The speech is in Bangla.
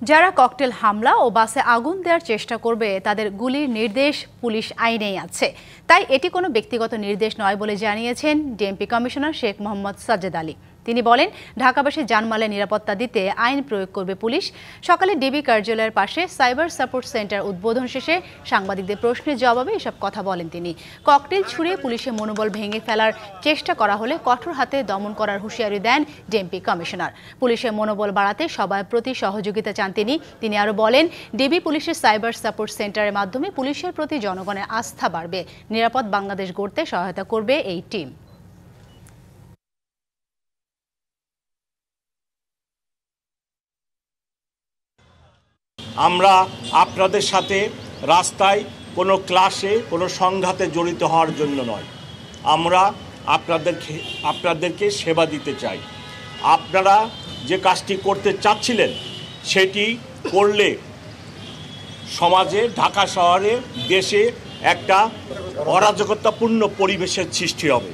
যারা ককটেল হামলা ও বাসে আগুন দেওয়ার চেষ্টা করবে তাদের গুলির নির্দেশ পুলিশ আইনেই আছে। তাই এটি কোনো ব্যক্তিগত নির্দেশ নয় বলে জানিয়েছেন ডিএমপি কমিশনার শেখ মোহাম্মদ সাজ্জেদ আলী। তিনি বলেন, ঢাকাবাসীর জানমালের নিরাপত্তা দিতে আইন প্রয়োগ করবে পুলিশ। সকালে ডিবি কার্যালয়ের পাশে সাইবার সাপোর্ট সেন্টার উদ্বোধন শেষে সাংবাদিকদের প্রশ্নের জবাবে এসব কথা বলেন তিনি। ককটেল ছুড়ে পুলিশের মনোবল ভেঙে ফেলার চেষ্টা করা হলে কঠোর হাতে দমন করার হুঁশিয়ারি দেন ডিএমপি কমিশনার। পুলিশের মনোবল বাড়াতে সবার প্রতি সহযোগিতা চান তিনি আরো বলেন, ডিবি পুলিশের সাইবার সাপোর্ট সেন্টারের মাধ্যমে পুলিশের প্রতি জনগণের আস্থা বাড়বে। নিরাপদ বাংলাদেশ গড়তে সহায়তা করবে এই টিম। আমরা আপনাদের সাথে রাস্তায় কোনো ক্লাসে কোনো সংঘাতে জড়িত হওয়ার জন্য নয়, আমরা আপনাদেরকে সেবা দিতে চাই। আপনারা যে কাজটি করতে চাচ্ছিলেন সেটি করলে সমাজে, ঢাকা শহরে, দেশে একটা অরাজকতাপূর্ণ পরিবেশের সৃষ্টি হবে।